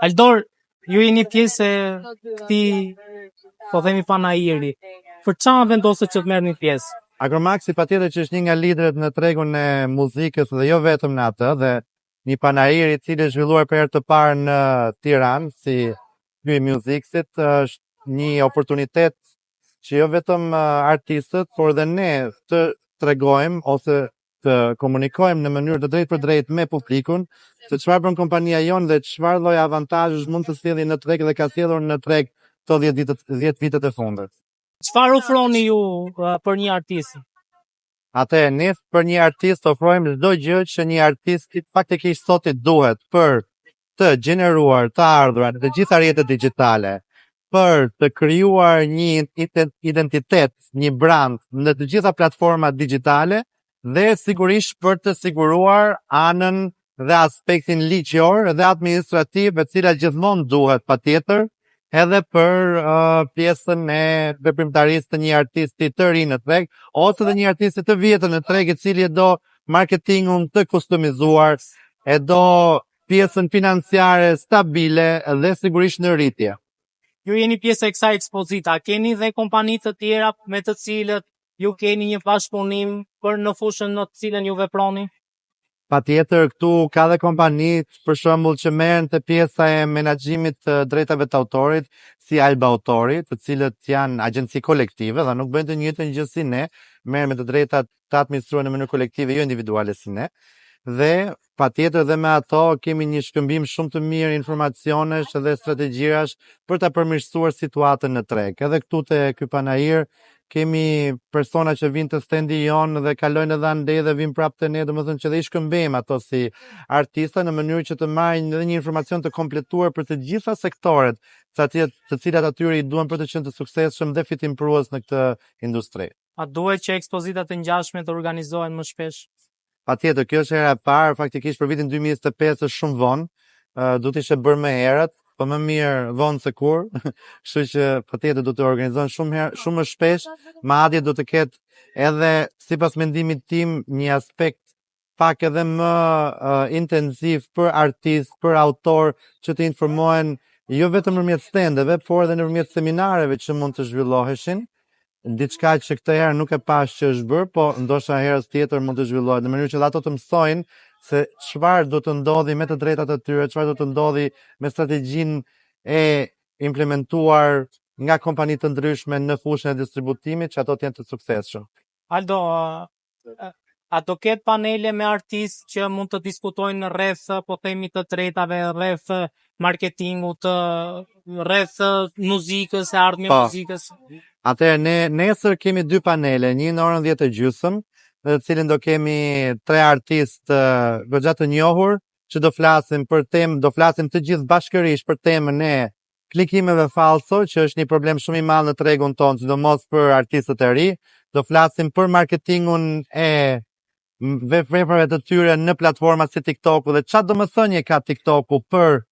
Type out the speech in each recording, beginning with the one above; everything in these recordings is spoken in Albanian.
Aldor, ju jeni pjesë e këtij, po themi panajiri. Për çfarë vendoset që të merrni pjesë? Agromaxi patjetër që është një nga liderët në tregun e muzikës dhe jo vetëm në atë, dhe një panajir i cili është zhvilluar për herë të parë në Tiranë si Ky Musicsit, është një oportunitet që jo vetëm artistët, por dhe ne të tregojmë ose të komunikojmë në mënyrë të drejtë për drejtë me publikun se çfarë bën kompania jonë dhe çfarë lloj avantazhesh mund të sjellë në treg dhe ka sjellur në treg këto 10 vitet e fundit. Çfarë ofroni ju për një artist? Ne për një artist ofrojmë çdo gjë që një artist faktikisht sot i duhet për të gjeneruar të ardhurat në të gjitha rrjetet digjitale, për të krijuar një identitet, një brand në të gjitha platformat digjitale dhe sigurisht për të siguruar anën dhe aspektin ligjor dhe administrativ, e cila gjithmonë duhet patjetër edhe për pjesën e veprimtarisë të një artisti të ri në treg ose dhe një artisti të vjetër në treg, i cili e do marketingun të kustomizuar, e do pjesën financiare stabile dhe sigurisht në rritje. Ju jeni pjesë e kësaj ekspozita, keni dhe kompani të tjera me të cilët ju keni një bashkëpunim për në fushën në të cilën ju veproni? Patjetër, këtu ka dhe kompani, për shembull, që merren te pjesa e menaxhimit të drejtave të autorit, si Alba Autori, të cilët janë agjenci kolektive dhe nuk bëjnë të njëjtën gjë si ne, merren me të drejtat të administruar në mënyrë kolektive, jo individuale si ne. Dhe patjetër dhe me ato kemi një shkëmbim shumë të mirë informacionesh dhe strategjirash për ta përmirësuar situatën në treg. Edhe këtu te ky panajir kemi persona që vinë të stendi jonë dhe kalojnë edhe andej dhe vinë prapë te ne, domethënë që dhe i shkëmbejmë ato si artista në mënyrë që të marrin edhe një informacion të kompletuar për të gjitha sektoret, të cilat atyre i duan për të qenë të suksesshëm dhe fitimprues në këtë industri. A duhet që ekspozitat e ngjashme të organizohen më shpesh? Patjetër, kjo është hera e parë, faktikisht për vitin 2025 është shumë vonë, duhet ishte bërë më herët, po më mirë vonë se kur, kështu që patjetër do të organizohen shumë më shpesh, madje do të ketë edhe sipas mendimit tim një aspekt pak edhe më intensiv për artist, për autor, që të informohen jo vetëm nëpërmjet stendeve, por edhe nëpërmjet seminareve që mund të zhvilloheshin. Diçka që këtë herë nuk e pash që është bërë, po ndoshta herës tjetër mund të zhvillohet në mënyrë që ato të mësojnë se çfarë do të ndodhi me të drejtat e tyre, çfarë do të ndodhi me strategjinë e implementuar nga kompani të ndryshme në fushën e distributimit, që ato të jenë të suksesshëm. Aldo, a do ketë panele me artistë që mund të diskutojnë rreth, po themi, të drejtave, rreth marketingut, rreth muzikës, e ardhmja e muzikës? Atëherë, nesër kemi 2 panele, një në orën 10:30, në të cilin do kemi 3 artistë goxha të njohur që do flasim të gjithë bashkërisht për temën e klikimeve falso, që është një problem shumë i madh në tregun tonë, sidomos për artistët e ri. Do flasim për marketingun e veprave të tyre në platforma si TikToku dhe çfarë domethënie ka TikToku për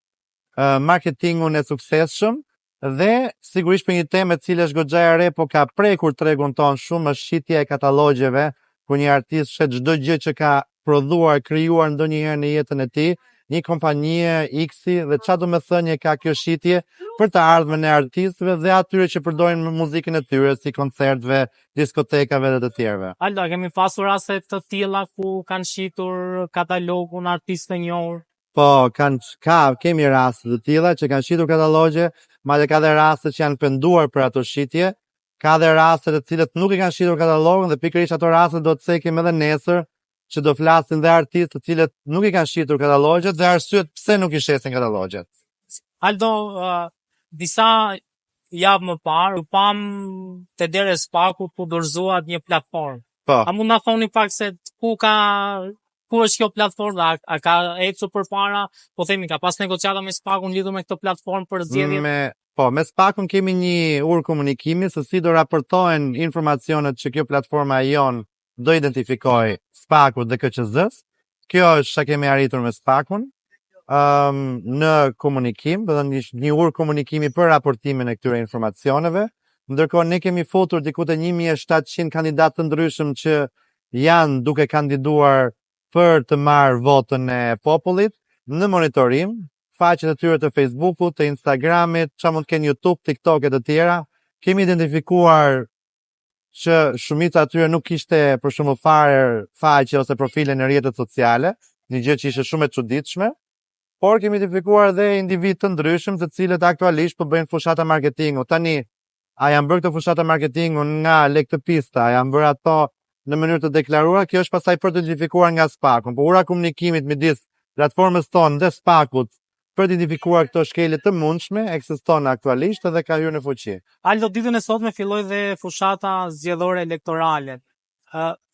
marketingun e suksesshëm. Dhe sigurisht për një temë e cila është goxha e re, po ka prekur tregun ton shumë, është shitja e katalogjeve, ku një artist shet çdo gjë që ka prodhuar, krijuar ndonjëherë në jetën e tij, një kompanie X-i, dhe çfarë domethënie ka kjo shitje për të ardhmen e artistëve dhe atyre që përdorin muzikën e tyre, si koncerteve, diskotekave dhe të tjerëve. Aldo, kemi pasur raste të tilla ku kanë shitur katalogun artistë të njohur? Po, kemi raste të tilla që kanë shitur katalogje, madje ka dhe raste që janë penduar për ato shitje, ka dhe raste të cilët nuk i kanë shitur katalogun dhe pikërisht ato raste do të cekim edhe nesër, që do flasin dhe artistë të cilët nuk i kanë shitur katalogjet dhe arsyet pse nuk i shesin katalogjet. Aldo, disa javë më parë, u pam te dera e Spakut ku dorëzohet një platformë. Po. A mund na thoni pak se ku është kjo platformë, a ka ecur përpara, po themi, ka pas negociata me Spakun lidhur me këtë platformë për zgjedhjet? Me Spakun kemi një urë komunikimi se si do raportohen informacionet që kjo platforma jon do identifikoj Spakut dhe KQZ-s. Kjo është çka kemi arritur me Spakun në komunikim, dhe një urë komunikimi për raportimin e këtyre informacioneve. Ndërkohë ne kemi futur diku te 1700 kandidatë të ndryshëm që janë duke kandiduar për të marrë votën e popullit në monitorim. faqet e tyre të Facebookut, të Instagramit, që mund të kenë YouTube, TikTok e të tjera, kemi identifikuar që shumica atyre nuk kishte për shumë fare faqe ose profile në rrjetet sociale, një gjë që ishte shumë e çuditshme, por kemi identifikuar dhe individ të ndryshëm të cilët aktualisht po bëjnë fushata marketingu. Tani, a janë bërë këto fushata marketingu nga lek të pista, a janë bërë ato në mënyrë të deklaruar, kjo është pastaj për të identifikuar nga Spaku. Po ura komunikimit midis platformës tonë dhe Spakut për të identifikuar këto shkelje të mundshme ekziston aktualisht dhe ka hyrë në fuqi. Aldo, ditën e sotme filloi dhe fushata zgjedhore elektorale.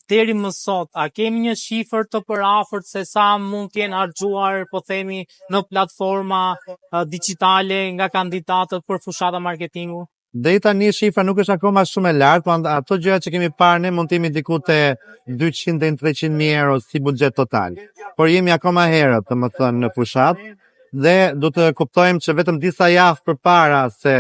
Deri më sot, a kemi një shifër të përafërt se sa mund të jenë harxuar, po themi, në platforma digjitale nga kandidatët për fushata marketingu? Deri tani shifra nuk është akoma shumë e lartë, po ato gjëra që kemi parë ne mund të jemi diku te 200 deri në 300.000 euro si buxhet total. Por jemi akoma herët, domethënë në fushat, dhe do të kuptojmë që vetëm disa javë përpara se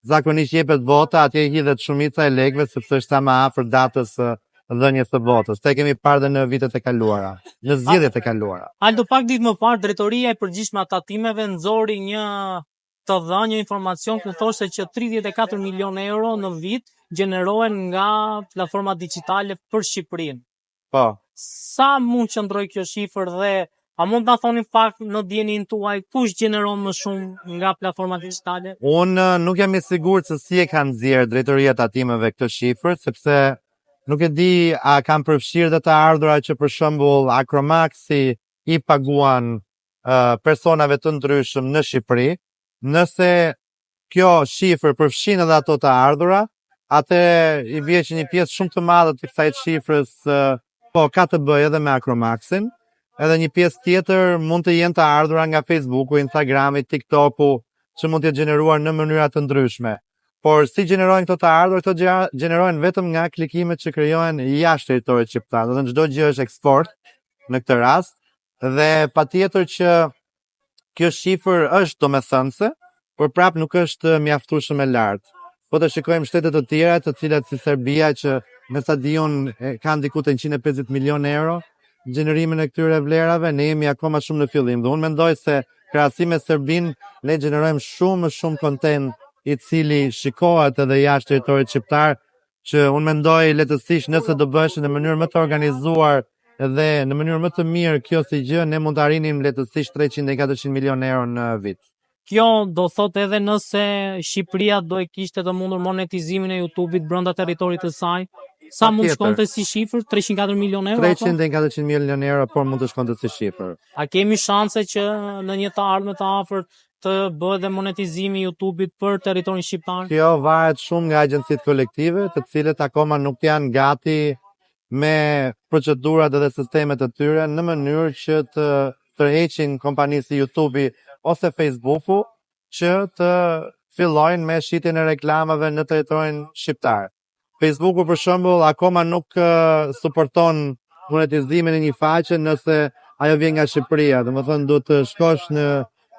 zakonisht jepet vota, atje hidhet shumica e lekëve sepse është sa më afër datës dhënies së votës. Te kemi parë dhe në vitet e kaluara, në zgjedhjet e kaluara. Aldo, pak ditë më parë, Drejtoria e Përgjithshme e Tatimeve nxori një të dhënë një informacion ku thoshte që 34 milion euro në vit gjenerohen nga platforma digjitale për Shqipërinë. Po. Sa mund qëndroj kjo shifër dhe a mund të na thoni pak në dijenin tuaj kush gjeneron më shumë nga platforma digjitale? Unë nuk jam i sigurt se si e kanë nxjerrë Drejtoria e Tatimeve këtë shifër, sepse nuk e di a kanë përfshirë dhe të ardhurat që për shembull Acromaxi i paguan personave të ndryshëm në Shqipëri. Nëse kjo shifër përfshin edhe ato të ardhura, atë i bie që një pjesë shumë të madhe të kësaj shifrës ka të bëjë edhe me Acromaxin, edhe një pjesë tjetër mund të jenë të ardhura nga Facebooku, Instagrami, TikToku, që mund të jetë gjeneruar në mënyra të ndryshme. Por si gjenerojnë këto të ardhur, këto gjenerojnë vetëm nga klikimet që krijohen jashtë territorit shqiptar. Do të çdo gjë është eksport në këtë rast, dhe patjetër që kjo shifër është domethënëse, por prap nuk është mjaftueshëm e lartë. Po të shikojmë shtete të tjera, të cilat si Serbia që me sa di unë kanë diku te 150 milion euro gjenerimin e këtyre vlerave, ne jemi akoma shumë në fillim. Dhe unë mendoj se krahasim me Serbinë ne gjenerojmë shumë kontent i cili shikohet edhe jashtë territorit shqiptar, që unë mendoj lehtësisht nëse do bëhesh në mënyrë më të organizuar dhe në mënyrë më të mirë kjo si gjë, ne mund të arrinim lehtësisht 300-400 milion euro në vit. Kjo do thot edhe nëse Shqipëria do e kishte të mundur monetizimin e YouTube-it brenda territorit të saj, sa mund shkonte si shifër? 304 milion euro? 300-400 milion euro, por mund të shkonte si shifër. A kemi shanse që në një të ardhme të afërt të bëhet dhe monetizimi i YouTube-it për territorin shqiptar? Kjo varet shumë nga agjencitë kolektive, të cilët akoma nuk janë gati me procedurat dhe sistemet e tyre në mënyrë që të tërheqin kompanisë si YouTube-i ose Facebooku që të fillojnë me shitjen e reklamave në territorin shqiptar. Facebooku për shembull akoma nuk suporton monetizimin e një faqe nëse ajo vjen nga Shqipëria. Domethënë duhet të shkosh në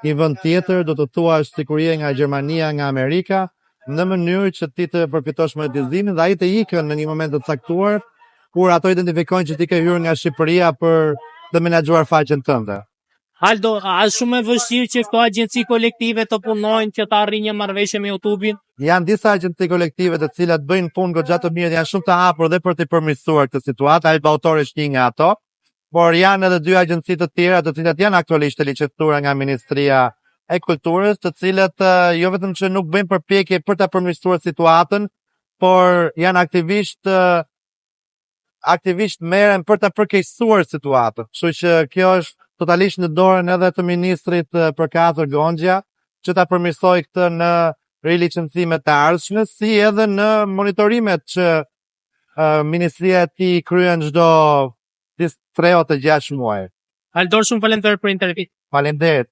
një vend tjetër, do të thuash sigurie nga Gjermania, nga Amerika, në mënyrë që ti të përfitosh monetizimin dhe ai të ikën në një moment të caktuar kur ato identifikojnë që ti ke hyrë nga Shqipëria për të menaxhuar faqen tënde. Aldo, a është shumë e vështirë që këto agjenci kolektive të punojnë që të arrijnë një marrëveshje me YouTube-in? Janë disa agjenci kolektive të cilat bëjnë punë goxha të mirë, janë shumë të hapur dhe për të përmirësuar këtë situatë, Alba Autori është një nga ato, por janë edhe 2 agjenci të tjera të cilat janë aktualisht të licencuara nga Ministria e Kulturës, të cilat jo vetëm që nuk bëjnë përpjekje për ta përmirësuar situatën, por janë aktivisht merren për ta përkeqësuar situatën. Kështu që kjo është totalisht në dorën edhe të ministrit përkatër Gonxha, që ta përmirësoj këtë në rilicencimet të ardhshme, si edhe në monitorimet që ministria e tij kryen çdo 3 ose 6 muaj. Aldor, shumë faleminderit për intervistë. Faleminderit.